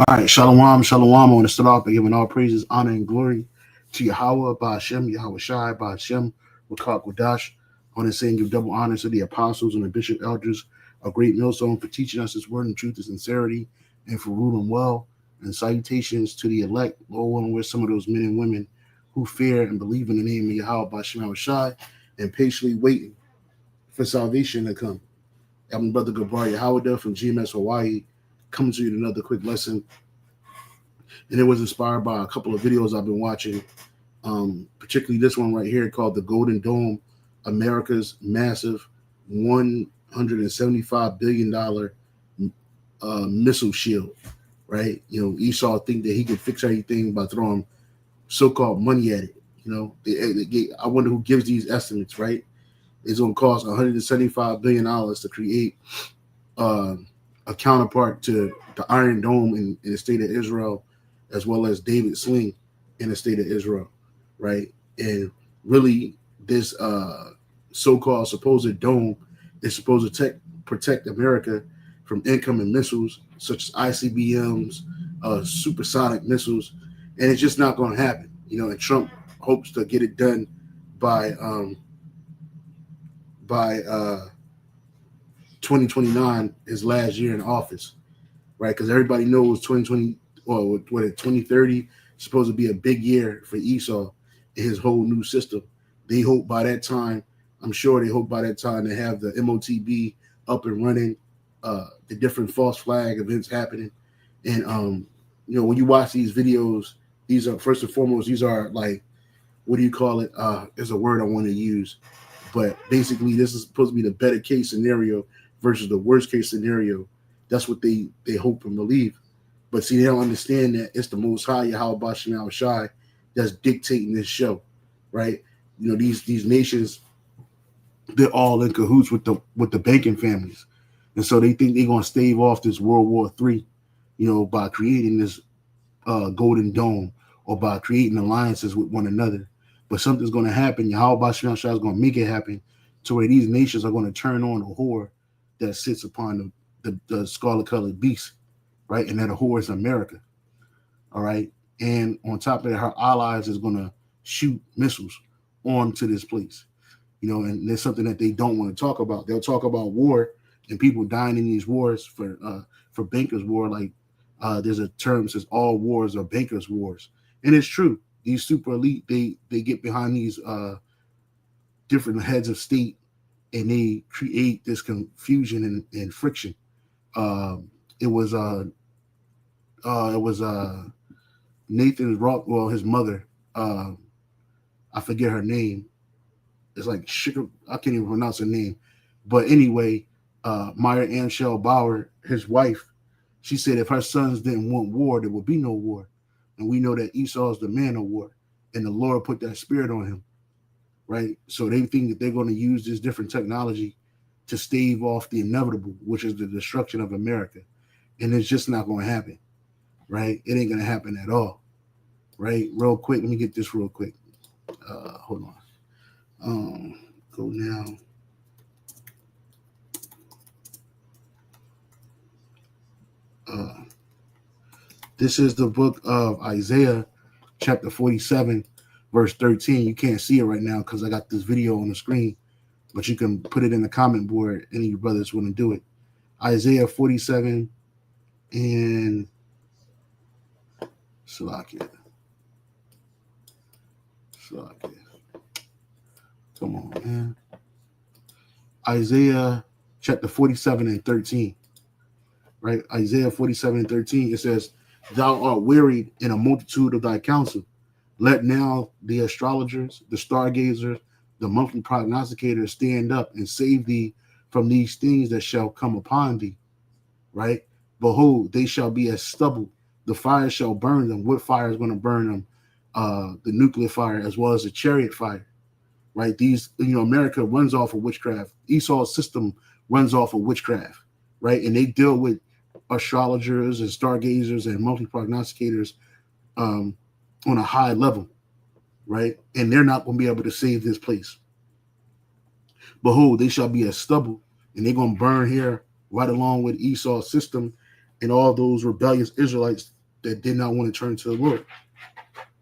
All right, shalom, shalom. I want to start off by giving all praises, honor, and glory to Yahweh, Ba'ashem, Yahweh Shai, Ba'ashem, Wakak Wadash. I want to say and give double honor to the apostles and the bishop elders, a great millstone for teaching us this word in truth and sincerity, and for ruling well. And salutations to the elect, Lord willing, with some of those men and women who fear and believe in the name of Yahweh, Ba'ashem, Yahweh Shai, and patiently waiting for salvation to come. I'm Brother Gabar Yahweh from GMS Hawaii, coming to you with another quick lesson. And it was inspired by a couple of videos I've been watching, particularly this one right here called The Golden Dome, America's Massive $175 billion missile shield, right? You know, Esau think that he could fix everything by throwing so-called money at it. You know, I wonder who gives these estimates, right? It's going to cost $175 billion to create a counterpart to the Iron Dome in the state of Israel, as well as David Sling in the state of Israel, right? And really, this so-called supposed dome is supposed to protect America from incoming missiles such as ICBMs, supersonic missiles, and it's just not going to happen. You know, and Trump hopes to get it done by 2029, his last year in office, right? Because everybody knows 2020 or 2030 is supposed to be a big year for Esau and his whole new system. They hope by that time, I'm sure they hope by that time to have the MOTB up and running, the different false flag events happening. And, you know, when you watch these videos, these are, first and foremost, these are like, what do you call it? There's a word I want to use. But basically, this is supposed to be the better case scenario versus the worst case scenario. That's what they hope and believe. But see, they don't understand that it's the Most High, Yahweh Ba'ashem Yahweh Shai, that's dictating this show, right? You know, these nations, they're all in cahoots with the banking families, and so they think they're gonna stave off this World War III, you know, by creating this Golden Dome or by creating alliances with one another. But something's gonna happen. Yahweh Ba'ashem Yahweh Shai is gonna make it happen to where these nations are gonna turn on the whore that sits upon the scarlet-colored beast. Right, and that a whore is America, all right, and on top of that, her allies is going to shoot missiles onto this place, you know, and there's something that they don't want to talk about. They'll talk about war and people dying in these wars for bankers' war. Like there's a term that says all wars are bankers' wars, and it's true. These super elite, they get behind these different heads of state, and they create this confusion and friction. It was Nathan Rockwell, his mother. I forget her name. It's like I can't even pronounce her name. But anyway, Maya Anshel Bauer, his wife, she said if her sons didn't want war, there would be no war. And we know that Esau is the man of war, and the Lord put that spirit on him, right? So they think that they're going to use this different technology to stave off the inevitable, which is the destruction of America. And it's just not going to happen, right? It ain't going to happen at all, right? Real quick, let me get this real quick. Hold on. Go now. This is the book of Isaiah, chapter 47, verse 13. You can't see it right now because I got this video on the screen, but you can put it in the comment board. Any of you brothers want to do it. Isaiah 47 and Salakia. Come on, man. Isaiah chapter 47 and 13. Right? Isaiah 47 and 13. It says, "Thou art wearied in a multitude of thy counsel. Let now the astrologers, the stargazers, the monthly prognosticators stand up and save thee from these things that shall come upon thee, right? Behold, they shall be as stubble. The fire shall burn them. What fire is going to burn them? The nuclear fire as well as the chariot fire, right? These, America runs off of witchcraft. Esau's system runs off of witchcraft, right? And they deal with astrologers and stargazers and multi-prognosticators on a high level, right? And they're not going to be able to save this place. Behold, they shall be as stubble, and they're going to burn here right along with Esau's system and all those rebellious Israelites that did not want to turn to the Lord.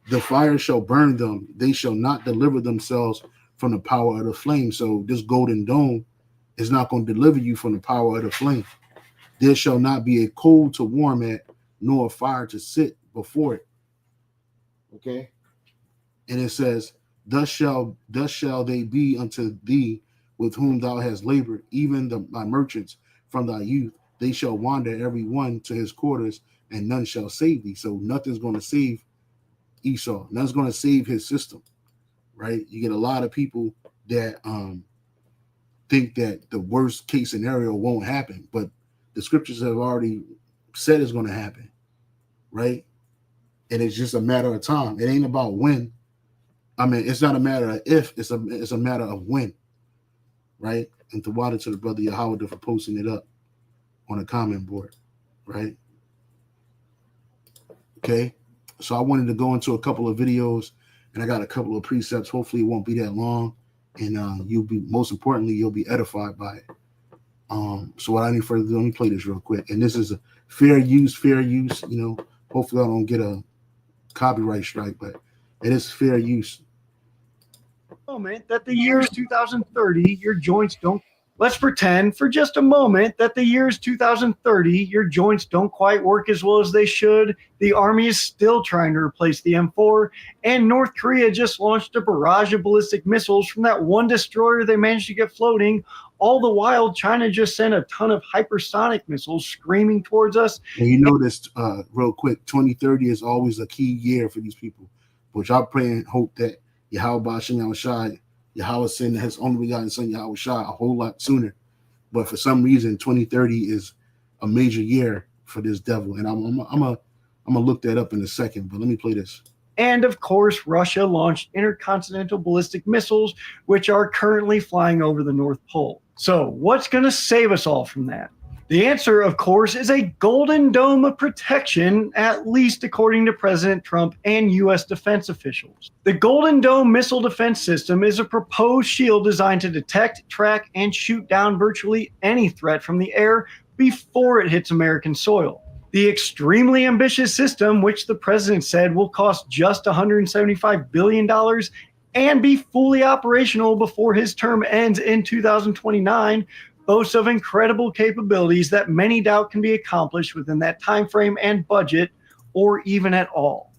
The fire shall burn them. They shall not deliver themselves from the power of the flame. So this golden dome is not going to deliver you from the power of the flame. There shall not be a coal to warm at, nor a fire to sit before it. Okay? And it says, thus shall they be unto thee with whom thou hast labored, even thy merchants from thy youth. They shall wander every one to his quarters, and none shall save thee. So nothing's going to save Esau. None's going to save his system, right? You get a lot of people that think that the worst case scenario won't happen, but the scriptures have already said it's going to happen, right? And it's just a matter of time. It ain't about when. I mean, it's not a matter of if, it's a matter of when, right? And to water to the brother Yahweh for posting it up on a comment board, right? Okay, so I wanted to go into a couple of videos, and I got a couple of precepts. Hopefully it won't be that long, and you'll be edified by it. So without any further ado, let me play this real quick. And this is a fair use. Hopefully I don't get a copyright strike, but it is fair use. Moment that the year is 2030, your joints don't. Let's pretend for just a moment that the year is 2030, your joints don't quite work as well as they should. The Army is still trying to replace the M4, and North Korea just launched a barrage of ballistic missiles from that one destroyer they managed to get floating. All the while, China just sent a ton of hypersonic missiles screaming towards us. And you know this, real quick, 2030 is always a key year for these people, which I pray and hope that Yahweh Ba'ashem Yahushai, Yahweh sent his only begotten son Yahweh Shai a whole lot sooner. But for some reason, 2030 is a major year for this devil. And I'm gonna look that up in a second, but let me play this. And of course, Russia launched intercontinental ballistic missiles, which are currently flying over the North Pole. So what's going to save us all from that? The answer, of course, is a golden dome of protection, at least according to President Trump and U.S. defense officials. The Golden Dome missile defense system is a proposed shield designed to detect, track, and shoot down virtually any threat from the air before it hits American soil. The extremely ambitious system, which the president said will cost just $175 billion and be fully operational before his term ends in 2029, boasts of incredible capabilities that many doubt can be accomplished within that time frame and budget, or even at all.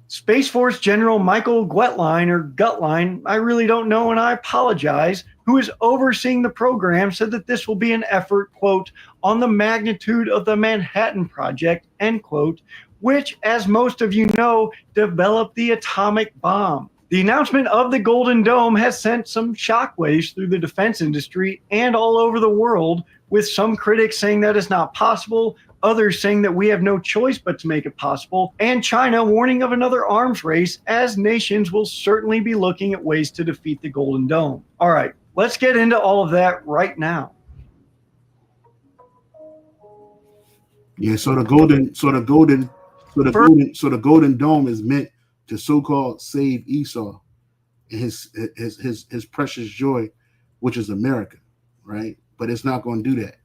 Space Force General Michael Gutlein, I really don't know and I apologize, who is overseeing the program, said that this will be an effort, quote, on the magnitude of the Manhattan Project, end quote, which, as most of you know, developed the atomic bomb. The announcement of the Golden Dome has sent some shockwaves through the defense industry and all over the world, with some critics saying that it's not possible, others saying that we have no choice but to make it possible, and China warning of another arms race, as nations will certainly be looking at ways to defeat the Golden Dome. All right, let's get into all of that right now. Yeah, so the Golden Dome is meant to so-called save Esau and his precious joy, which is America, right? But it's not going to do that.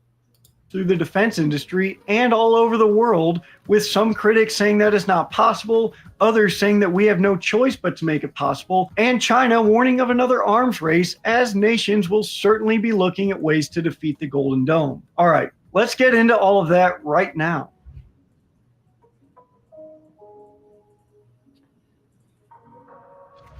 Through the defense industry and all over the world, with some critics saying that it's not possible, others saying that we have no choice but to make it possible, and China warning of another arms race, as nations will certainly be looking at ways to defeat the Golden Dome. All right, let's get into all of that right now.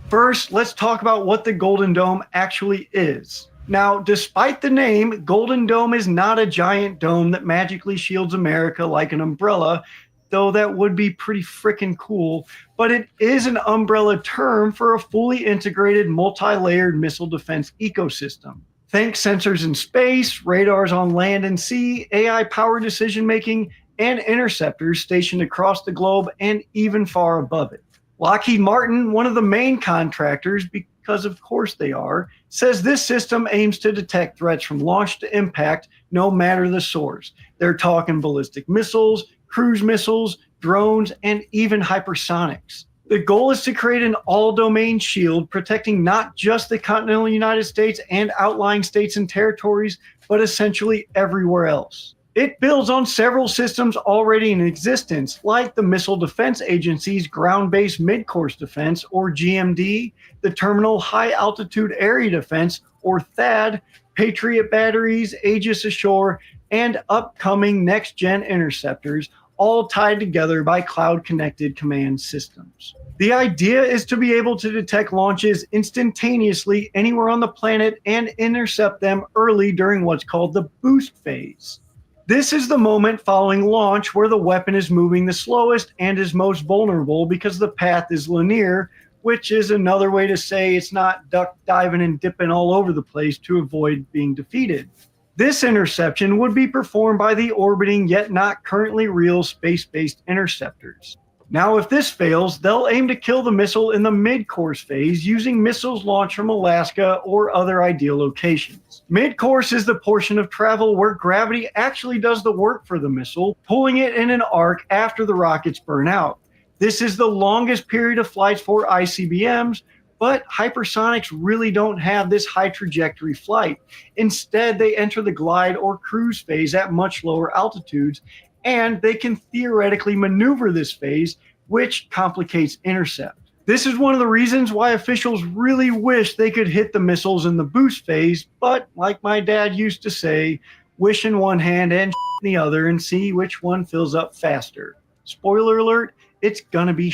First, let's talk about what the Golden Dome actually is. Now, despite the name, Golden Dome is not a giant dome that magically shields America like an umbrella, though that would be pretty freaking cool, but it is an umbrella term for a fully integrated, multi-layered missile defense ecosystem. Think sensors in space, radars on land and sea, AI-powered decision-making, and interceptors stationed across the globe and even far above it. Lockheed Martin, one of the main contractors, because of course they are, says this system aims to detect threats from launch to impact, no matter the source. They're talking ballistic missiles, cruise missiles, drones, and even hypersonics. The goal is to create an all-domain shield protecting not just the continental United States and outlying states and territories, but essentially everywhere else. It builds on several systems already in existence, like the Missile Defense Agency's Ground-Based Midcourse Defense, or GMD, the Terminal High Altitude Area Defense, or THAAD, Patriot batteries, Aegis Ashore, and upcoming next-gen interceptors, all tied together by cloud-connected command systems. The idea is to be able to detect launches instantaneously anywhere on the planet and intercept them early during what's called the boost phase. This is the moment following launch where the weapon is moving the slowest and is most vulnerable because the path is linear, which is another way to say it's not duck diving and dipping all over the place to avoid being defeated. This interception would be performed by the orbiting yet not currently real space-based interceptors. Now, if this fails, they'll aim to kill the missile in the mid-course phase using missiles launched from Alaska or other ideal locations. Mid-course is the portion of travel where gravity actually does the work for the missile, pulling it in an arc after the rockets burn out. This is the longest period of flights for ICBMs, but hypersonics really don't have this high trajectory flight. Instead, they enter the glide or cruise phase at much lower altitudes, and they can theoretically maneuver this phase, which complicates intercept. This is one of the reasons why officials really wish they could hit the missiles in the boost phase, but like my dad used to say, wish in one hand and in the other and see which one fills up faster. Spoiler alert, it's gonna be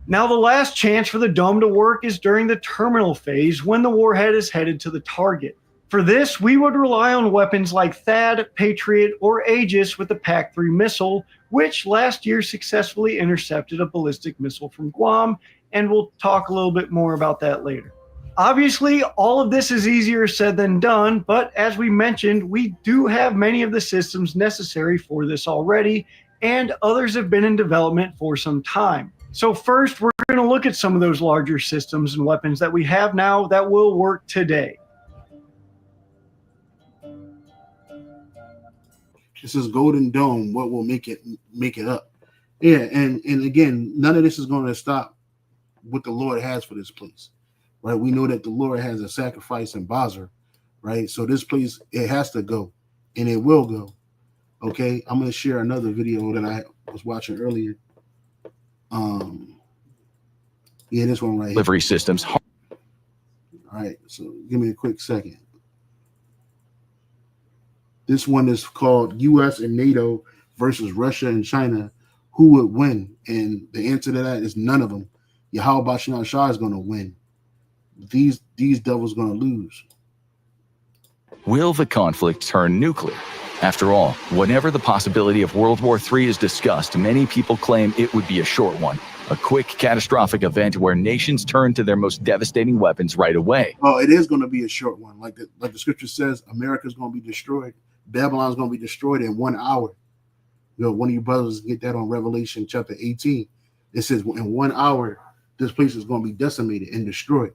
Now, the last chance for the dome to work is during the terminal phase when the warhead is headed to the target. For this, we would rely on weapons like THAAD, Patriot, or Aegis with the PAC-3 missile, which last year successfully intercepted a ballistic missile from Guam, and we'll talk a little bit more about that later. Obviously, all of this is easier said than done, but as we mentioned, we do have many of the systems necessary for this already, and others have been in development for some time. So first, we're going to look at some of those larger systems and weapons that we have now that will work today. This is Golden Dome. What will make it up? Yeah, and again, none of this is going to stop what the Lord has for this place, right? We know that the Lord has a sacrifice in Basra, right? So this place, it has to go, and it will go. Okay, I'm going to share another video that I was watching earlier. Yeah, this one right here. Delivery systems. All right, so give me a quick second. This one is called U.S. and NATO versus Russia and China. Who would win? And the answer to that is none of them. Yahweh Bashar Shah is going to win. These devils going to lose. Will the conflict turn nuclear? After all, whenever the possibility of World War III is discussed, many people claim it would be a short one. A quick, catastrophic event where nations turn to their most devastating weapons right away. Oh, it is going to be a short one. Like the scripture says, America's going to be destroyed. Babylon's going to be destroyed in 1 hour. You know, one of you brothers get that on Revelation chapter 18. It says in 1 hour, this place is going to be decimated and destroyed.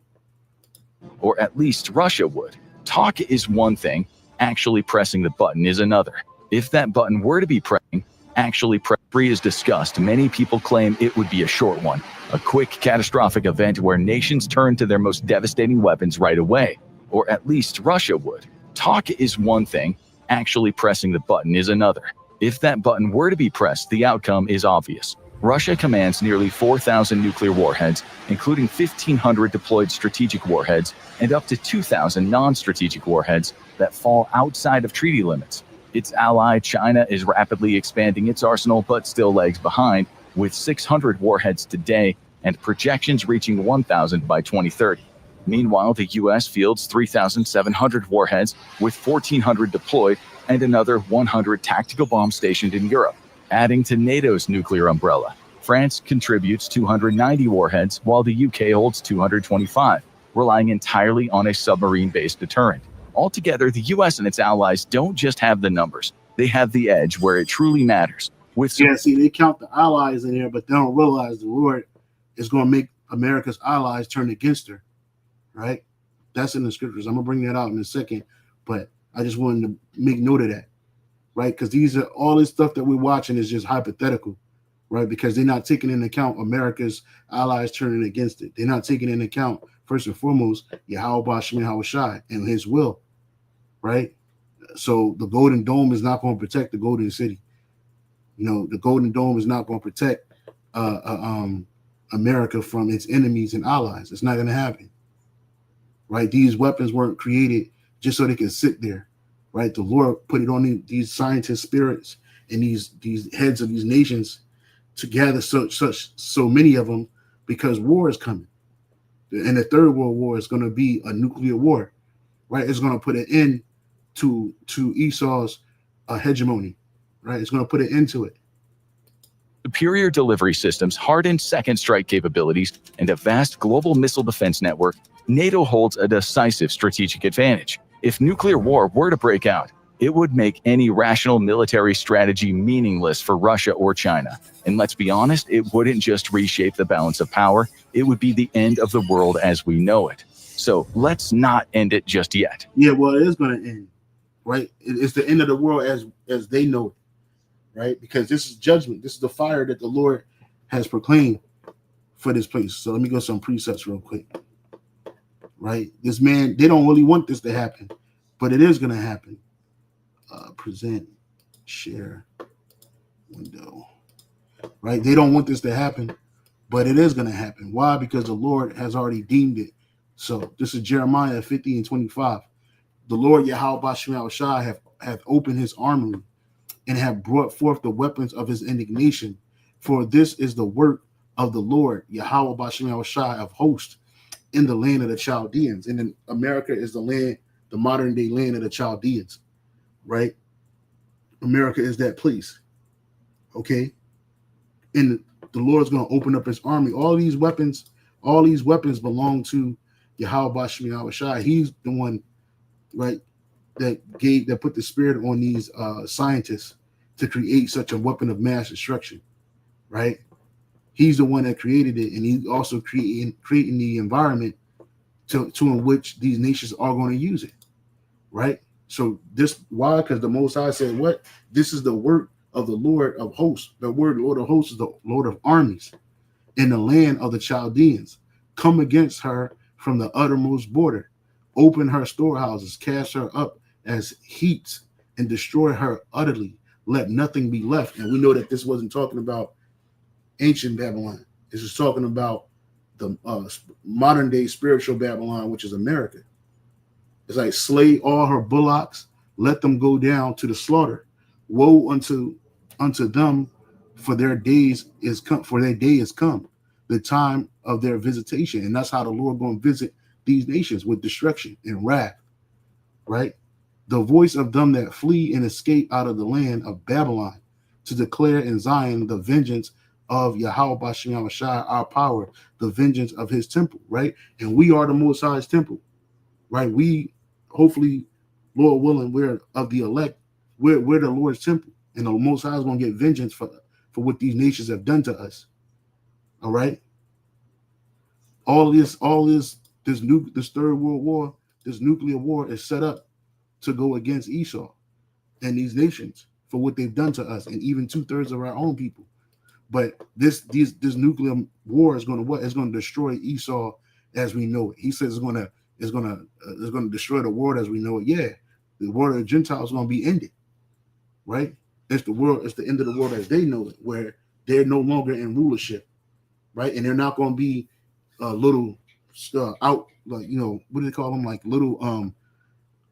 Or at least Russia would. Talk is one thing, actually pressing the button is another. If that button were to be pressing, actually free is discussed, many people claim it would be a short one. A quick, catastrophic event where nations turn to their most devastating weapons right away. Or at least Russia would. Talk is one thing, actually pressing the button is another. If that button were to be pressed, the outcome is obvious. Russia commands nearly 4,000 nuclear warheads, including 1,500 deployed strategic warheads and up to 2,000 non-strategic warheads that fall outside of treaty limits. Its ally, China, is rapidly expanding its arsenal but still lags behind, with 600 warheads today and projections reaching 1,000 by 2030. Meanwhile, the U.S. fields 3,700 warheads, with 1,400 deployed and another 100 tactical bombs stationed in Europe. Adding to NATO's nuclear umbrella, France contributes 290 warheads, while the UK holds 225, relying entirely on a submarine-based deterrent. Altogether, the U.S. and its allies don't just have the numbers. They have the edge where it truly matters. Yeah, see, they count the allies in there, but they don't realize the Lord is going to make America's allies turn against her, right? That's in the scriptures. I'm going to bring that out in a second, but I just wanted to make note of that, right? Because these are all this stuff that we're watching is just hypothetical, right? Because they're not taking into account America's allies turning against it. They're not taking into account, first and foremost, Yahweh Shem Yahushai and his will, right? So the Golden Dome is not going to protect the Golden City. You know, the Golden Dome is not going to protect America from its enemies and allies. It's not going to happen, right? These weapons weren't created just so they can sit there, right? The Lord put it on these scientist spirits and these heads of these nations to gather so many of them because war is coming. And the Third World War is going to be a nuclear war, right? It's going to put an end to Esau's hegemony, right? It's going to put an end to it. Superior delivery systems, hardened second strike capabilities, and a vast global missile defense network, NATO holds a decisive strategic advantage. If nuclear war were to break out, it would make any rational military strategy meaningless for Russia or China. And let's be honest, it wouldn't just reshape the balance of power, it would be the end of the world as we know it. So let's not end it just yet. Yeah, well, it is going to end, right? It's the end of the world as they know it, right? Because this is judgment. This is the fire that the Lord has proclaimed for this place. So let me go some presets real quick, right? This man, they don't really want this to happen, but it is going to happen. Present, share, window, right? They don't want this to happen, but it is going to happen. Why? Because the Lord has already deemed it. So this is Jeremiah 50 and 25. The Lord Yahweh Shem Yahushai hath opened his armory and have brought forth the weapons of his indignation. For this is the work of the Lord Yahweh Shem Yahushai of hosts in the land of the Chaldeans. And then America is the land, the modern day land of the Chaldeans, right? America is that place, okay? And the Lord's going to open up his army. All these weapons belong to Yahweh Shem Yahushai. He's the one, right, that put the spirit on these scientists to create such a weapon of mass destruction, right? He's the one that created it, and he's also creating the environment to in which these nations are going to use it, right? So this, why? Because the Most High said, what? This is the work of the Lord of hosts. The word Lord of hosts is the Lord of armies in the land of the Chaldeans. Come against her from the uttermost border. Open her storehouses, cast her up as heaps, and destroy her utterly. Let nothing be left. And we know that this wasn't talking about ancient Babylon. This is talking about the modern day spiritual Babylon, which is America. It's like, slay all her bullocks, let them go down to the slaughter. Woe unto them, for their days is come, for their day is come, the time of their visitation. And that's how the Lord going to visit these nations, with destruction and wrath, right? The voice of them that flee and escape out of the land of Babylon, to declare in Zion the vengeance of Yahweh Shem Yahushai, our power, the vengeance of his temple, right? And we are the Most High's temple, right? We, hopefully, Lord willing, we're of the elect. We're the Lord's temple, and the Most High is going to get vengeance for what these nations have done to us. All right. This Third World War, this nuclear war is set up to go against Esau and these nations for what they've done to us, and even 2/3 of our own people. But this nuclear war is going to what? It's going to destroy Esau as we know it. He says it's going to destroy the world as we know it. Yeah, the world of the Gentiles is going to be ended, right? It's the end of the world as they know it, where they're no longer in rulership, right? And they're not going to be little out, like, you know, what do they call them? Like little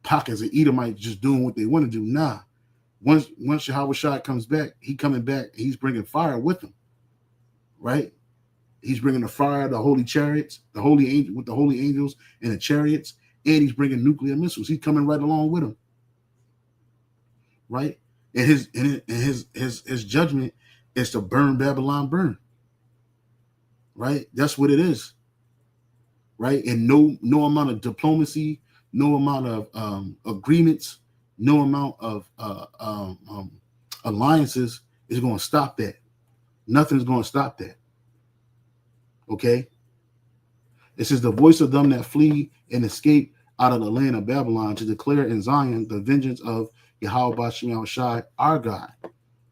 pockets of Edomites just doing what they want to do. Nah. Once Yahushua comes back, he's bringing fire with him, right? He's bringing the fire, the holy chariots, the holy angels and the chariots, and he's bringing nuclear missiles. He's coming right along with him, right? And his judgment is to burn Babylon, right? That's what it is, right? And no amount of diplomacy, no amount of agreements, no amount of alliances is going to stop that. Nothing's going to stop that. Okay? It says, the voice of them that flee and escape out of the land of Babylon, to declare in Zion the vengeance of Yahweh Bashem Shai, our God.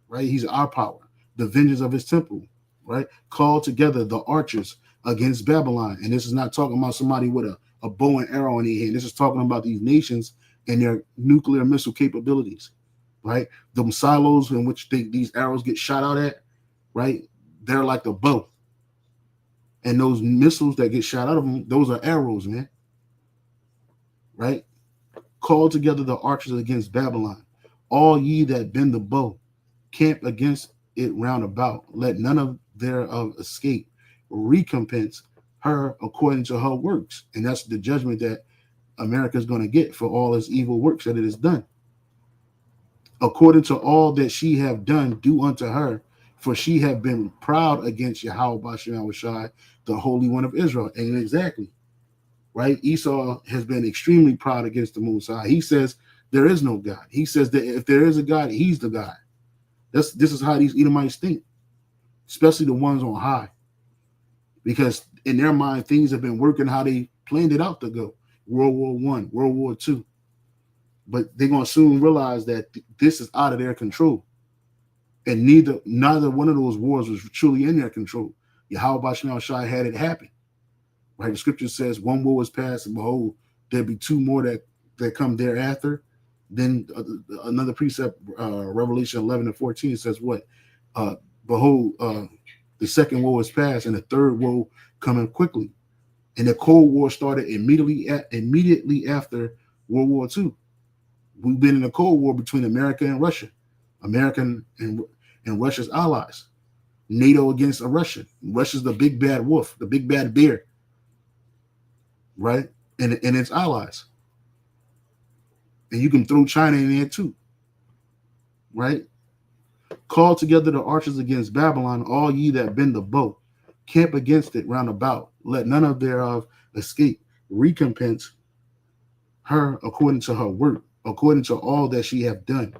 Right? He's our power. The vengeance of his temple. Right? Call together the archers against Babylon. And this is not talking about somebody with a bow and arrow in their hand. This is talking about these nations and their nuclear missile capabilities. Right? Them silos in which these arrows get shot out at, right? They're like the bow. And those missiles that get shot out of them, those are arrows, man. Right? Call together the archers against Babylon. All ye that bend the bow, camp against it round about. Let none of thereof escape. Recompense her according to her works. And that's the judgment that America is going to get for all its evil works that it has done. According to all that she have done, do unto her, for she have been proud against Yahweh Bashem Shai, the Holy One of Israel. And exactly, right? Esau has been extremely proud against the Most High. He says there is no God. He says that if there is a God, he's the God. This is how these Edomites think, especially the ones on high, because in their mind, things have been working how they planned it out to go. World War I, World War II. But they're going to soon realize that this is out of their control. And neither one of those wars was truly in their control. Yahweh Bashem Shai had it happen. Right? The scripture says one war was passed, and behold, there'll be two more that come thereafter. Then another precept, Revelation 11:14 says what? Behold, the second war was passed, and the third war coming quickly. And the Cold War started immediately after World War II. We've been in a Cold War between America and Russia, America and Russia's allies. NATO against Russia. Russia's the big bad wolf, the big bad bear, right? And its allies. And you can throw China in there too, right? Call together the archers against Babylon, all ye that bend the bow. Camp against it round about. Let none of thereof escape. Recompense her according to her work, according to all that she have done.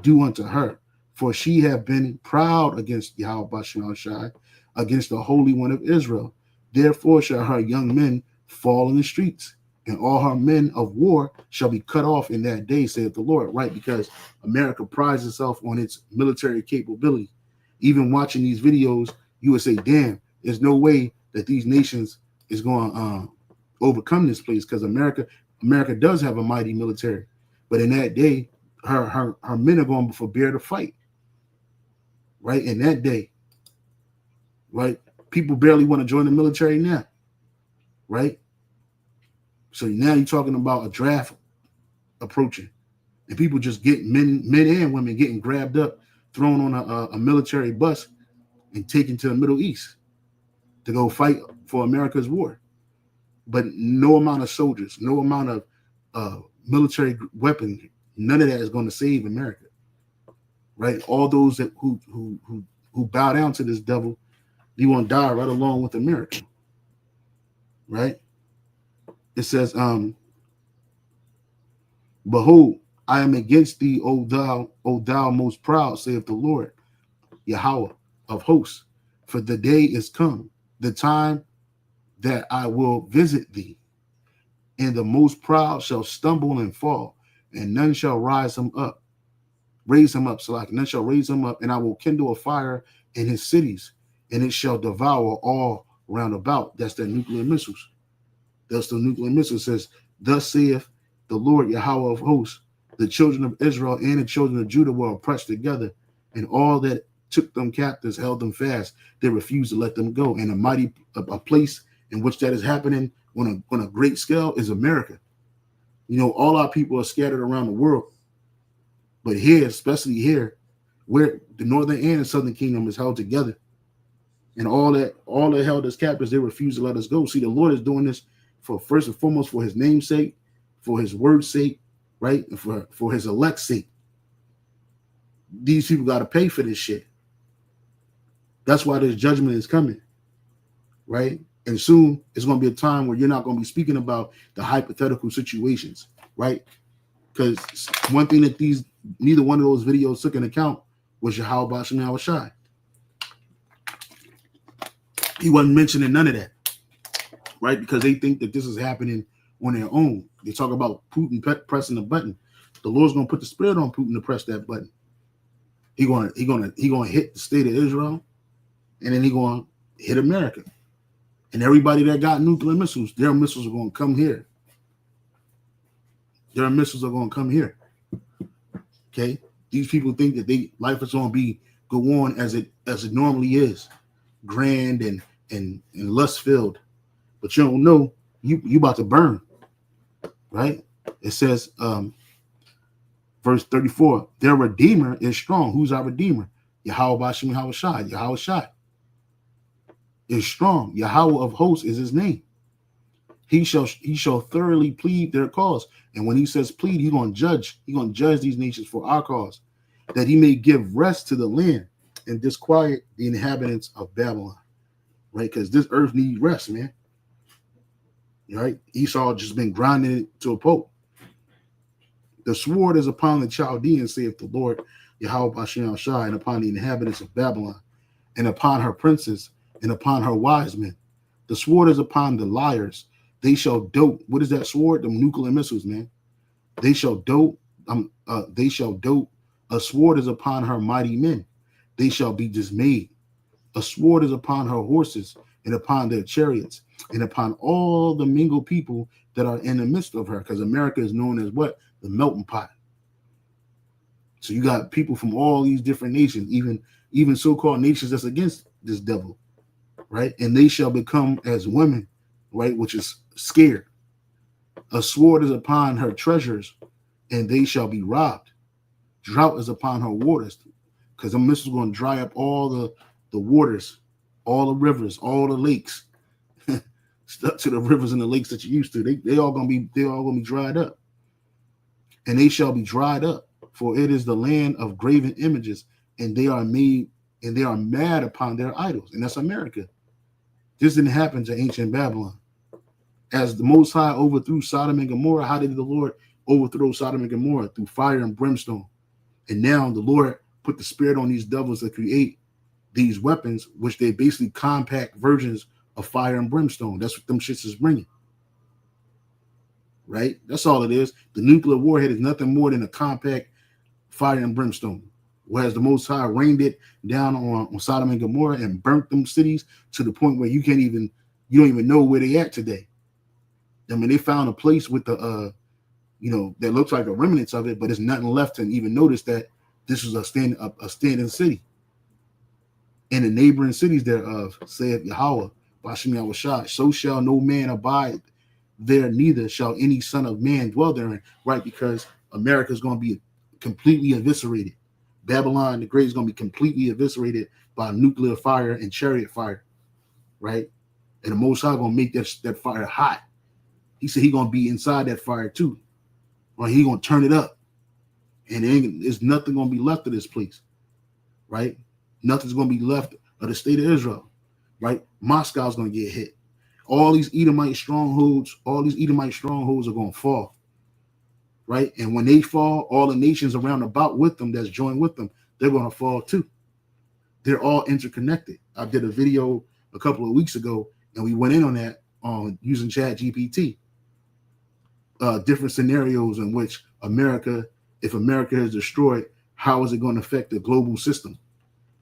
Do unto her. For she have been proud against Yahweh Bashem Shai, against the Holy One of Israel. Therefore shall her young men fall in the streets, and all her men of war shall be cut off in that day, saith the Lord. Right? Because America prides itself on its military capability. Even watching these videos, you would say, damn, there's no way that these nations is going to overcome this place, because America does have a mighty military. But in that day, her men are going to forbear to fight. Right? In that day, right? People barely want to join the military now. Right? So now you're talking about a draft approaching, and people just getting men and women getting grabbed up, thrown on a military bus, and taken to the Middle East to go fight for America's war. But no amount of soldiers, no amount of military weapons, none of that is going to save America. Right? All those that who bow down to this devil, they want to die right along with America. Right? It says, behold, I am against thee, O thou most proud, saith the Lord, Yahweh of hosts. For the day is come, the time that I will visit thee, and the most proud shall stumble and fall, and none shall raise him up, so like none shall raise him up, and I will kindle a fire in his cities, and it shall devour all round about. That's the nuclear missiles. That's the nuclear missile. Says, thus saith the Lord Yahweh of hosts, the children of Israel and the children of Judah were oppressed together, and all that took them captives held them fast. They refused to let them go. And a place in which that is happening on a great scale is America. You know, all our people are scattered around the world. But here, especially here, where the northern and the southern kingdom is held together, and all that held us captives, they refuse to let us go. See, the Lord is doing this for first and foremost for his name's sake, for his word's sake, right? And for his elect's sake. These people got to pay for this shit. That's why this judgment is coming, right? And soon it's going to be a time where you're not going to be speaking about the hypothetical situations, right? Because one thing that neither one of those videos took into account was Yahweh Bashem Yahushai. He wasn't mentioning none of that, right? Because they think that this is happening on their own. They talk about Putin pressing the button. The Lord's going to put the spirit on Putin to press that button. He going to hit the state of Israel, and then he going to hit America. And everybody that got nuclear missiles, their missiles are going to come here. Their missiles are going to come here. Okay? These people think that life is going to go on as it normally is, grand and lust filled. But you don't know you about to burn, right? It says, verse 34, their Redeemer is strong. Who's our Redeemer? Yahweh Bashem Yahushai. Yahushai is strong. Yahweh of hosts is his name. He shall thoroughly plead their cause. And when he says plead, he's going to judge. He's going to judge these nations for our cause, that he may give rest to the land and disquiet the inhabitants of Babylon. Right? Because this earth needs rest, man. Right? Esau just been grinding it to a pulp. The sword is upon the Chaldeans, saith the Lord, Yahweh Bashem Yahushai, and upon the inhabitants of Babylon, and upon her princes, and upon her wise men. The sword is upon the liars. They shall dote. What is that sword? The nuclear missiles, man. They shall dote. They shall dote. A sword is upon her mighty men. They shall be dismayed. A sword is upon her horses, and upon their chariots, and upon all the mingled people that are in the midst of her. Because America is known as what? The melting pot. So you got people from all these different nations, even so-called nations that's against this devil, right? And they shall become as women, right? Which is scared. A sword is upon her treasures, and they shall be robbed. Drought is upon her waters, because the missiles are going to dry up all the waters, all the rivers, all the lakes, stuck to the rivers and the lakes that you used to. They all gonna be dried up. And they shall be dried up, for it is the land of graven images, and they are mad upon their idols. And that's America. This didn't happen to ancient Babylon. As the Most High overthrew Sodom and Gomorrah, how did the Lord overthrow Sodom and Gomorrah? Through fire and brimstone. And now the Lord put the spirit on these devils to create these weapons, which they basically compact versions of fire and brimstone. That's what them shits is bringing. Right? That's all it is. The nuclear warhead is nothing more than a compact fire and brimstone. Whereas the Most High rained it down on Sodom and Gomorrah and burnt them cities to the point where you don't even know where they at today. I mean, they found a place with the that looks like the remnants of it, but there's nothing left to even notice that this was a standing city. And the neighboring cities thereof, saith Yahweh, Bashem Yahushai, so shall no man abide there, neither shall any son of man dwell therein, right? Because America is going to be completely eviscerated. Babylon the Great is going to be completely eviscerated by nuclear fire and chariot fire, right? And the Most High going to make that fire hot. He said he's going to be inside that fire too, right? He's going to turn it up, and there's nothing going to be left of this place, right? Nothing's going to be left of the state of Israel, right? Moscow's going to get hit. All these Edomite strongholds are going to fall, right? And when they fall, all the nations around about with them that's joined with them, they're going to fall too. They're all interconnected. I did a video a couple of weeks ago, and we went in on that using ChatGPT. Different scenarios in which if America is destroyed, how is it going to affect the global system?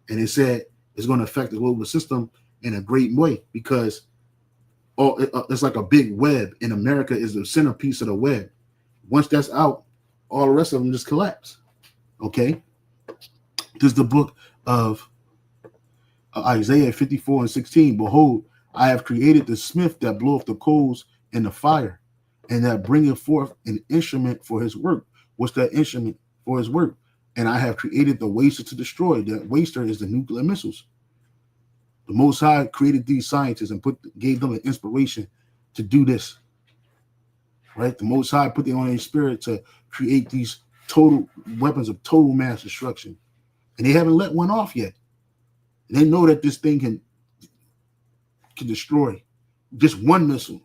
And it said it's going to affect the global system in a great way, because it's like a big web, and America is the centerpiece of the web. Once that's out, all the rest of them just collapse. Okay? This is the book of Isaiah 54:16. Behold, I have created the smith that bloweth the coals in the fire, and that bringeth forth an instrument for his work. What's that instrument for his work? And I have created the waster to destroy. That waster is the nuclear missiles. The Most High created these scientists and gave them an inspiration to do this. Right? The Most High put them on their spirit to create these total weapons of total mass destruction. And they haven't let one off yet. They know that this thing can destroy just one missile.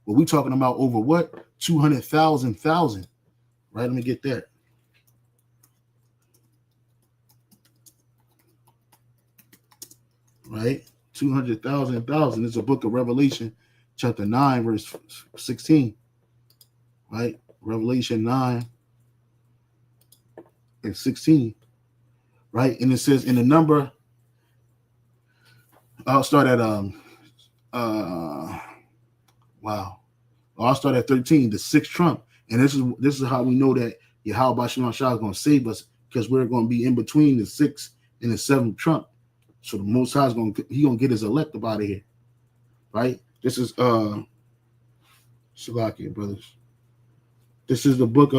But we talking about over what? 200,000. Right? Let me get that. Right? 200,000. It's a book of Revelation, chapter 9, verse 16. Right? Revelation 9 and 16. Right? And it says in the number, I'll start at I'll start at 13, the sixth trump. And this is how we know that Yahweh Bashim Shah is going to save us, because we're going to be in between the sixth and the seventh trump. So the Most High is going to get his elect up out of here. Right? This is Shalakia, brothers. This is the book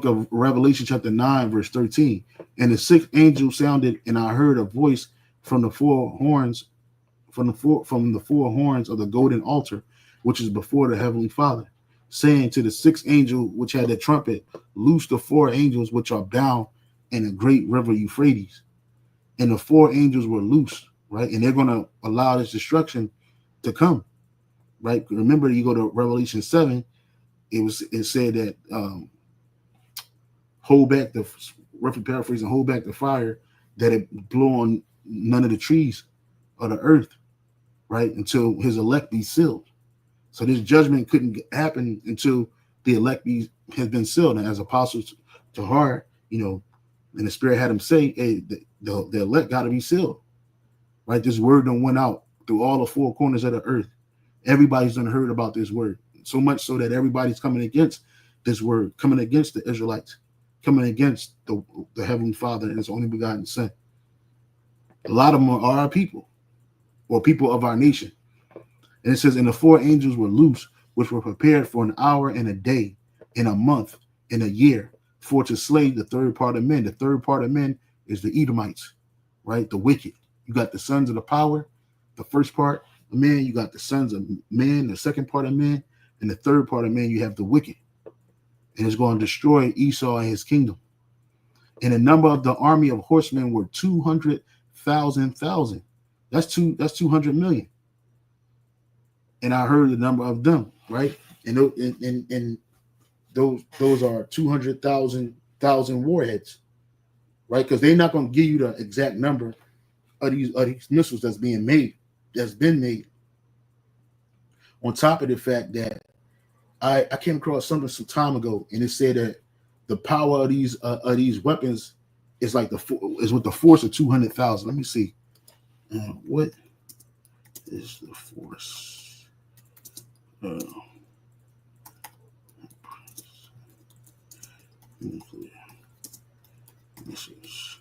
of Revelation chapter 9, verse 13. And the sixth angel sounded, and I heard a voice from the four horns of the golden altar, which is before the heavenly Father, saying to the sixth angel which had the trumpet, loose the four angels which are bound in the great river Euphrates. And the four angels were loose, right? And they're going to allow this destruction to come, right? Remember, you go to Revelation 7, it said that hold back the fire, that it blow on none of the trees of the earth, right? Until his elect be sealed. So this judgment couldn't happen until the elect has been sealed. And as apostles to heart, and the Spirit had him say, hey, the elect got to be sealed, right? This word done went out through all the four corners of the earth. Everybody's done heard about this word, so much so that everybody's coming against this word, coming against the Israelites, coming against the Heavenly Father and his only begotten Son. A lot of them are our people, or people of our nation. And it says, and the four angels were loose, which were prepared for an hour and a day, and a month, and a year, for to slay the third part of men. The third part of men is the Edomites, right? The wicked. You got the sons of the power, the first part of men. You got the sons of men, the second part of men, and the third part of men, you have the wicked. And it's going to destroy Esau and his kingdom. And the number of the army of horsemen were 200,000. That's 200 million. And I heard the number of them, right? And those are 200,000 warheads, right? Because they're not going to give you the exact number of these missiles that's been made. On top of the fact that I came across something some time ago, and it said that the power of these weapons is like with the force of 200,000. Let me see. What is the force? Nuclear missiles.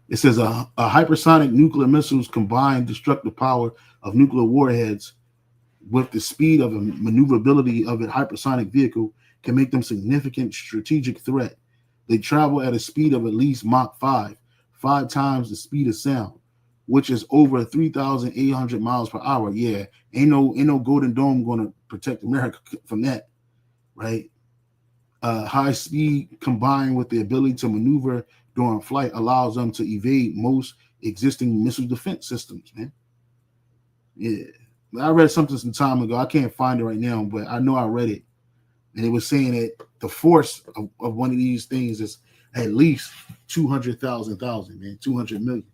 It says a hypersonic nuclear missile's combined destructive power of nuclear warheads with the speed of a maneuverability of a hypersonic vehicle can make them significant strategic threat. They travel at a speed of at least Mach 5 times the speed of sound, which is over 3,800 miles per hour. Yeah, ain't no Golden Dome going to protect America from that, right? High speed combined with the ability to maneuver during flight allows them to evade most existing missile defense systems, man. Yeah, I read something some time ago. I can't find it right now, but I know I read it. And it was saying that the force of one of these things is at least 200,000, man, 200 million.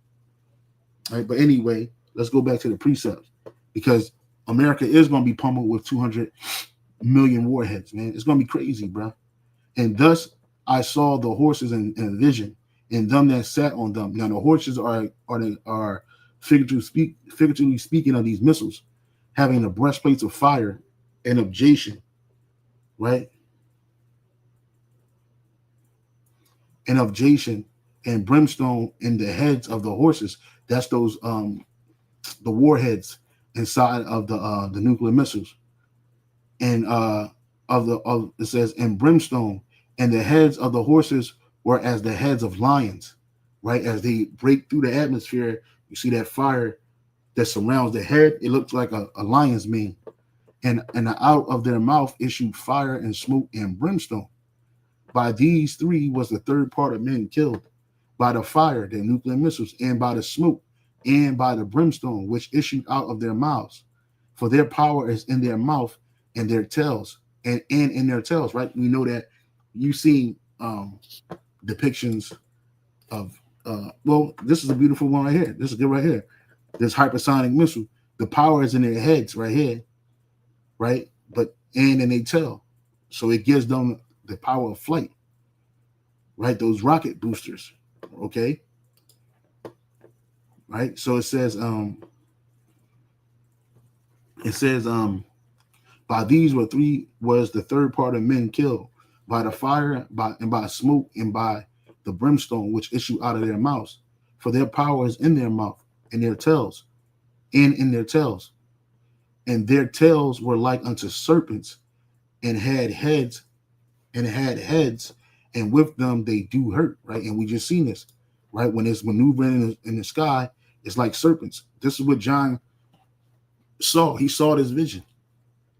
All right, but anyway, let's go back to the precepts, because America is going to be pummeled with 200 million warheads, man. It's going to be crazy, bro. And thus I saw the horses in a vision, and them that sat on them. Now the horses are figuratively speaking of these missiles, having the breastplates of fire and objection, right? And objection and brimstone in the heads of the horses. That's those the warheads inside of the nuclear missiles. And it says, and brimstone, and the heads of the horses were as the heads of lions, right? As they break through the atmosphere, you see that fire that surrounds the head. It looks like a lion's mane. And out of their mouth issued fire and smoke and brimstone. By these three was the third part of men killed, by the fire, their nuclear missiles, and by the smoke, and by the brimstone, which issued out of their mouths. For their power is in their mouth and their tails, and in their tails, right? We know that you've seen depictions of, well, this is a beautiful one right here. This is good right here. This hypersonic missile. The power is in their heads right here, right? But and in their tail. So it gives them the power of flight, right? Those rocket boosters, okay? Right? So it says, by these was the third part of men killed, by the fire, by smoke, and by the brimstone which issue out of their mouths. For their power is in their mouth, and their tails, and in their tails. And their tails were like unto serpents, and had heads, and with them they do hurt, right? And we just seen this, right? When it's maneuvering in the sky, it's like serpents. This is what John saw. He saw this vision,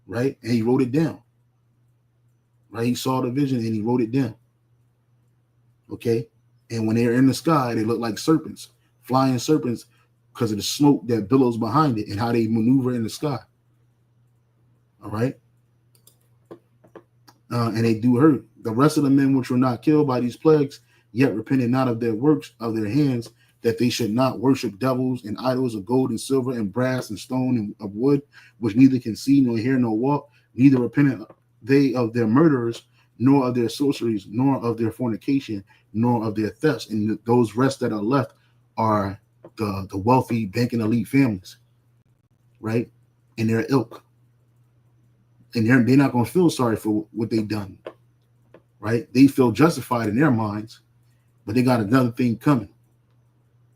right? And he wrote it down, right? He saw the vision and he wrote it down, okay? And when they're in the sky, they look like serpents, flying serpents, because of the smoke that billows behind it and how they maneuver in the sky, all right? And they do hurt. The rest of the men which were not killed by these plagues, yet repented not of their works of their hands, that they should not worship devils and idols of gold and silver and brass and stone and of wood, which neither can see nor hear nor walk, neither repented they of their murderers, nor of their sorceries, nor of their fornication, nor of their thefts. And those rest that are left are the wealthy banking elite families, right? And their ilk. And they're not going to feel sorry for what they've done, right? They feel justified in their minds, but they got another thing coming.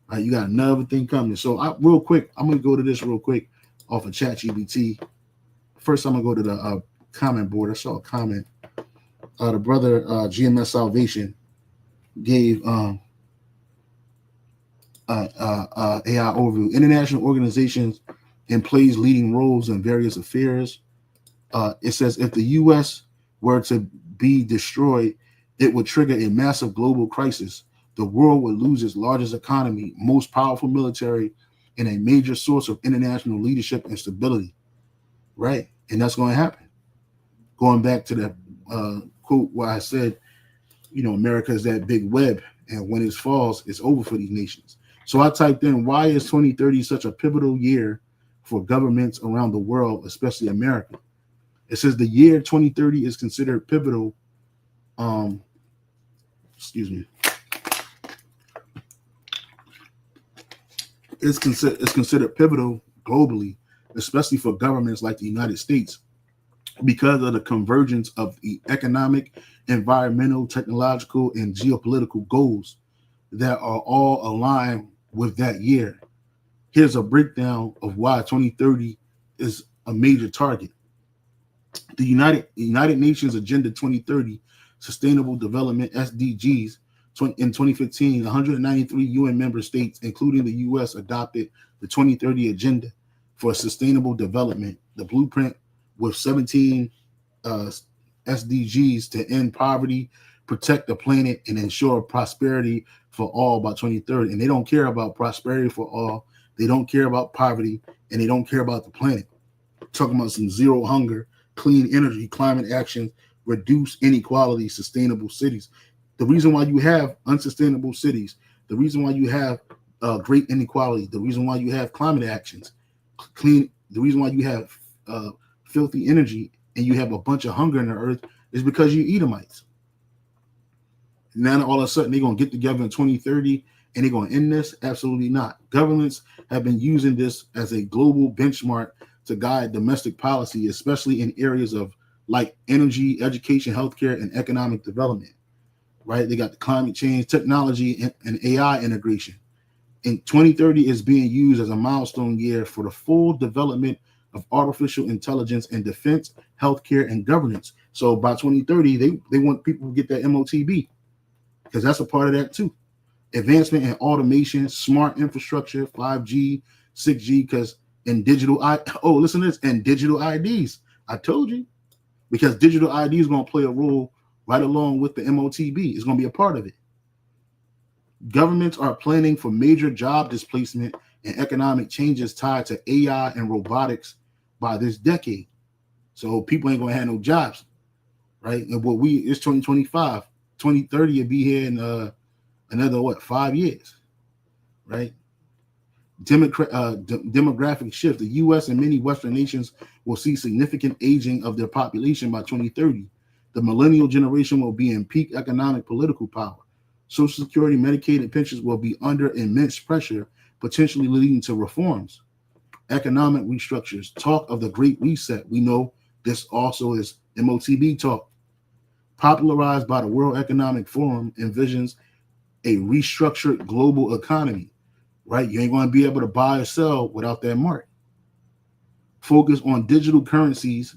Right, you got another thing coming. So real quick, I'm going to go to this real quick off of ChatGPT. First, I'm going to go to the comment board. I saw a comment. The brother GMS Salvation gave AI overview. International organizations and plays leading roles in various affairs. It says if the U.S. were to be destroyed, it would trigger a massive global crisis. The world would lose its largest economy, most powerful military, and a major source of international leadership and stability. Right? And that's going to happen. Going back to that quote where I said, America is that big web, and when it falls, it's over for these nations. So I typed in, why is 2030 such a pivotal year for governments around the world, especially America? It says the year 2030 is considered pivotal. It's considered pivotal globally, especially for governments like the United States, because of the convergence of the economic, environmental, technological, and geopolitical goals that are all aligned with that year. Here's a breakdown of why 2030 is a major target. The United Nations Agenda 2030 Sustainable Development SDGs in 2015, 193 UN member states, including the U.S., adopted the 2030 Agenda for Sustainable Development, the blueprint with 17 SDGs to end poverty, protect the planet, and ensure prosperity for all by 2030. And they don't care about prosperity for all. They don't care about poverty, and they don't care about the planet. Talking about some zero hunger, clean energy, climate action, reduce inequality, sustainable cities. The reason why you have unsustainable cities, the reason why you have great inequality, the reason why you have climate actions, the reason why you have filthy energy and you have a bunch of hunger in the earth is because you Edomites. Now all of a sudden they're going to get together in 2030 and they're going to end this? Absolutely not. Governments have been using this as a global benchmark to guide domestic policy, especially in areas of like energy, education, healthcare, and economic development. Right? They got the climate change, technology, and AI integration. And 2030 is being used as a milestone year for the full development of artificial intelligence in defense, healthcare, and governance. So by 2030, they want people to get that MOTB because that's a part of that too. Advancement in automation, smart infrastructure, 5G, 6G, because in digital listen to this, and digital IDs. I told you, because digital ID is going to play a role right along with the MOTB. It's going to be a part of it. Governments are planning for major job displacement and economic changes tied to AI and robotics by this decade. So people ain't gonna have no jobs, right? And it's 2025, 2030 will be here in another 5 years, right? Demographic shift. The U.S. and many Western nations will see significant aging of their population by 2030. The millennial generation will be in peak economic political power. Social Security, Medicaid, and pensions will be under immense pressure, potentially leading to reforms. Economic restructures. Talk of the Great Reset. We know this also is MOTB talk. Popularized by the World Economic Forum, envisions a restructured global economy, right? You ain't going to be able to buy or sell without that mark. Focus on digital currencies,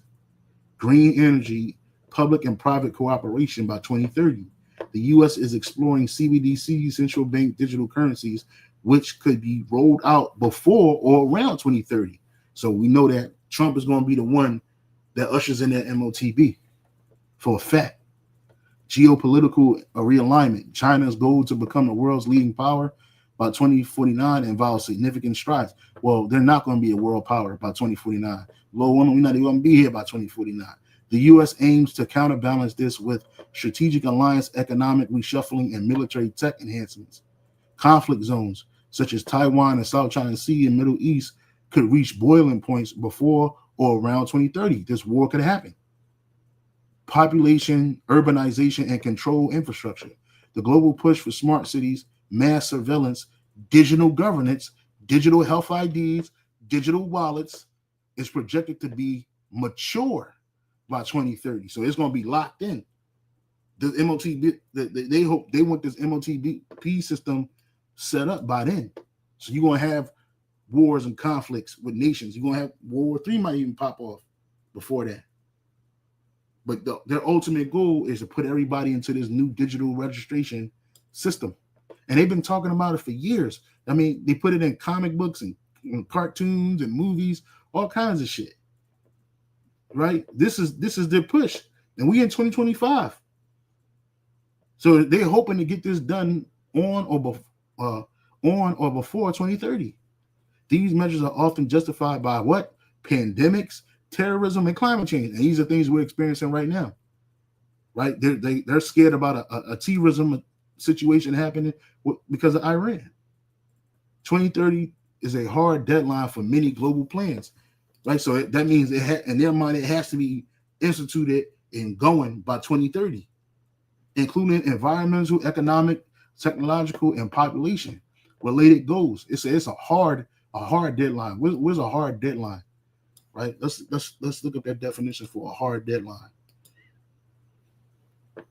green energy, public and private cooperation by 2030. The U.S. is exploring CBDC, central bank digital currencies, which could be rolled out before or around 2030. So we know that Trump is going to be the one that ushers in that MOTB for a fact. Geopolitical realignment. China's goal to become the world's leading power by 2049 involves significant strides. Well, they're not going to be a world power by 2049. Lord willing, we're not even going to be here by 2049. The U.S. aims to counterbalance this with strategic alliance, economic reshuffling, and military tech enhancements. Conflict zones, such as Taiwan and South China Sea and Middle East, could reach boiling points before or around 2030. This war could happen. Population, urbanization, and control infrastructure. The global push for smart cities, mass surveillance, digital governance, digital health IDs, digital wallets is projected to be mature by 2030. So it's going to be locked in. The MOTB, they want this MOTB system set up by then. So you're going to have wars and conflicts with nations. You're going to have World War III might even pop off before that. But their ultimate goal is to put everybody into this new digital registration system. And they've been talking about it for years. I mean, they put it in comic books and cartoons and movies, all kinds of shit. Right? This is their push. And we in 2025. So they're hoping to get this done on or before 2030. These measures are often justified by what? Pandemics, terrorism, and climate change. And these are things we're experiencing right now. Right? They're scared about a terrorism situation happening because of Iran. 2030 is a hard deadline for many global plans. Right? So that means in their mind, it has to be instituted and going by 2030, including environmental, economic, technological, and population related goals. It's a hard deadline. Where's a hard deadline? Right? Let's look at that definition for a hard deadline.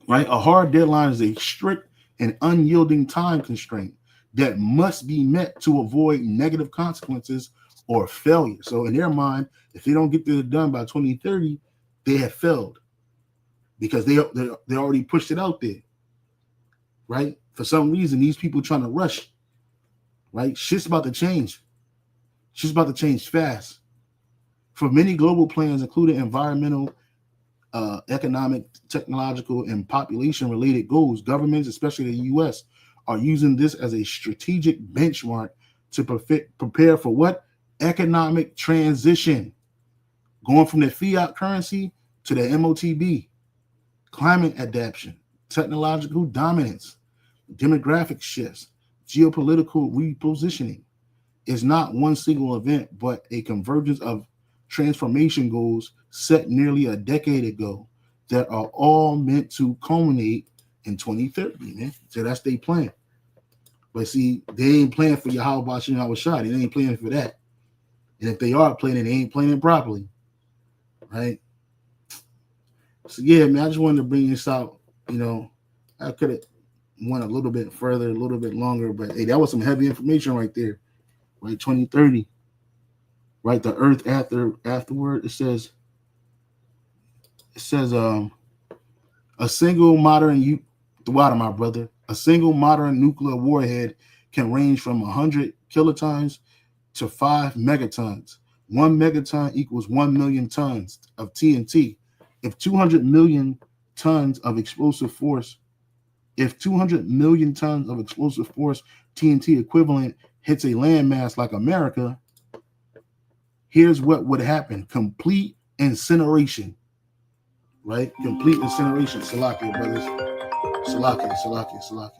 Right? A hard deadline is a strict and unyielding time constraint that must be met to avoid negative consequences or failure. So in their mind, if they don't get this done by 2030, they have failed because they already pushed it out there. Right? For some reason, these people trying to rush. Right? Shit's about to change. Shit's about to change fast. For many global plans, including environmental, economic, technological, and population-related goals, governments, especially the U.S., are using this as a strategic benchmark to prepare for what? Economic transition. Going from the fiat currency to the MOTB. Climate adaptation, technological dominance, demographic shifts, geopolitical repositioning is not one single event, but a convergence of transformation goals set nearly a decade ago that are all meant to culminate in 2030, man. So that's their plan. But see, they ain't playing for your how about you know shot. They ain't playing for that. And if they are playing, they ain't playing properly. Right? So yeah, man, I just wanted to bring this out. You know, I could have went a little bit further, a little bit longer, but hey, that was some heavy information right there. Right, 2030. Right, the Earth afterward. It says a single modern a single modern nuclear warhead can range from 100 kilotons to 5 megatons. 1 megaton equals 1 million tons of TNT. If 200 million tons of explosive force If 200 million tons of explosive force TNT equivalent hits a landmass like America, here's what would happen. Complete incineration, right? Complete incineration. Salakia, brothers. Salakia, Salakia, Salakia.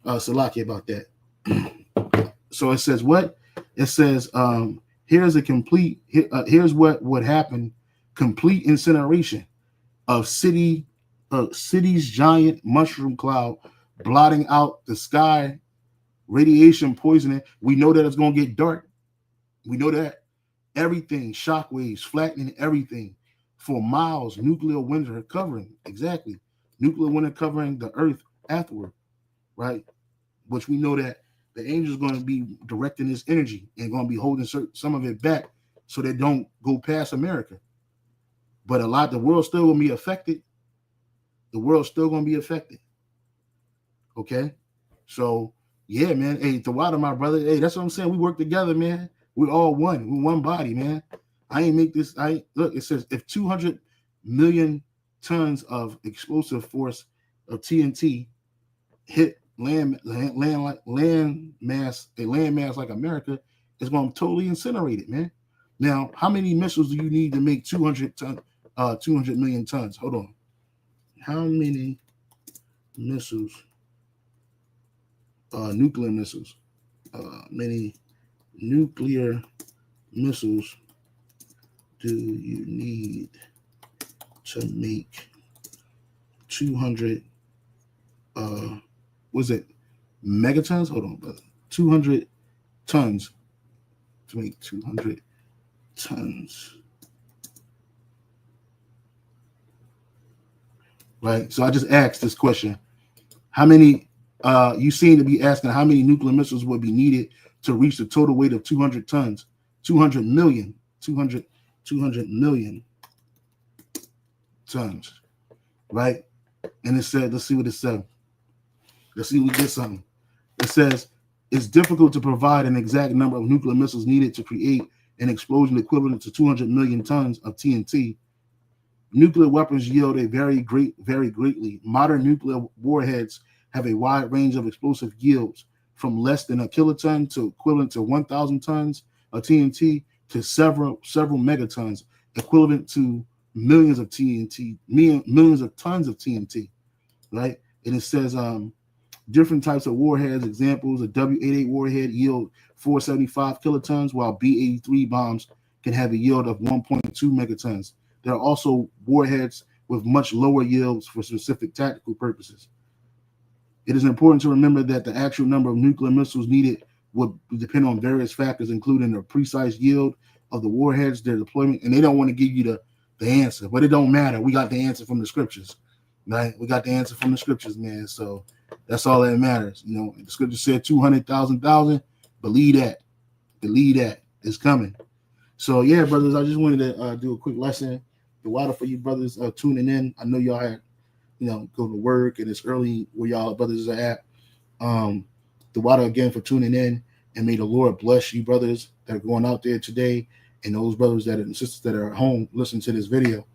Salakia about that. So it says what? It says here's a complete. Here's what would happen: complete incineration of city's giant mushroom cloud, blotting out the sky, radiation poisoning. We know that it's gonna get dark. We know that everything, shockwaves, flattening everything for miles. Nuclear winter covering exactly. Nuclear winter covering the Earth afterward, right? Which we know that the angel's going to be directing this energy and going to be holding some of it back so they don't go past America. But the world's still going to be affected. The world's still going to be affected. Okay? So, yeah, man. Hey, Tawada, my brother. Hey, that's what I'm saying. We work together, man. We're all one. We're one body, man. I ain't make this. Look, it says if 200 million tons of explosive force of TNT hit land mass like America, is going to totally incinerate it, man. Now, how many missiles do you need to make 200 million tons? Hold on. How many missiles? Nuclear missiles. Many nuclear missiles do you need to make 200 was it megatons? Hold on, brother. 200 tons to make 200 tons. Right. So I just asked this question. How many you seem to be asking how many nuclear missiles would be needed to reach the total weight of 200 tons? 200 million tons. Right? And it said, let's see what it said. Let's see if we get something. It says it's difficult to provide an exact number of nuclear missiles needed to create an explosion equivalent to 200 million tons of TNT. Nuclear weapons yield vary greatly. Modern nuclear warheads have a wide range of explosive yields, from less than a kiloton to equivalent to 1,000 tons of TNT to several megatons, equivalent to millions of TNT, millions of tons of TNT. Right, and it says different types of warheads. Examples: a W-88 warhead yield 475 kilotons, while B-83 bombs can have a yield of 1.2 megatons. There are also warheads with much lower yields for specific tactical purposes. It is important to remember that the actual number of nuclear missiles needed would depend on various factors, including the precise yield of the warheads, their deployment, and they don't want to give you the answer, but it don't matter. We got the answer from the scriptures, right? We got the answer from the scriptures, man. So that's all that matters. You know, the scripture said 200,000. Believe that. It's coming. So yeah, brothers, I just wanted to do a quick lesson. The water for you brothers tuning in. I know y'all had, go to work and it's early where y'all brothers are at. The water again for tuning in, and may the Lord bless you brothers that are going out there today, and those brothers and sisters that are at home listening to this video.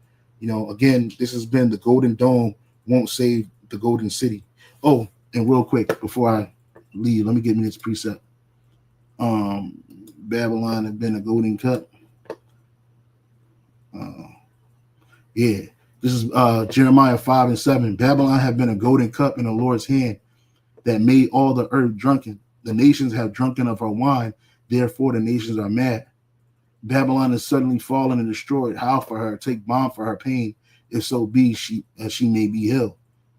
Again, this has been the Golden Dome won't save the Golden City. Oh, and real quick before I leave, let me get me this precept. Babylon had been a golden cup. Yeah, This is Jeremiah 5:7. Babylon have been a golden cup in the Lord's hand that made all the earth drunken. The nations have drunken of her wine, therefore the nations are mad. Babylon is suddenly fallen and destroyed. Howl for her, take balm for her pain, if so be she may be healed.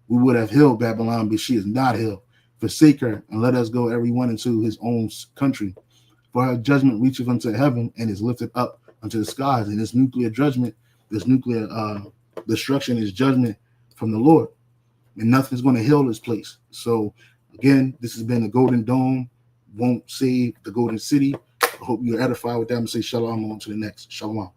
We would have healed Babylon, but she is not healed. Forsake her, and let us go every one into his own country. For her judgment reacheth unto heaven and is lifted up unto the skies. And this nuclear judgment, this nuclear destruction is judgment from the Lord. And nothing's going to heal this place. So again, this has been the Golden Dome. Won't save the Golden City. I hope you're edified with that. I'm going to say shalom on to the next. Shalom.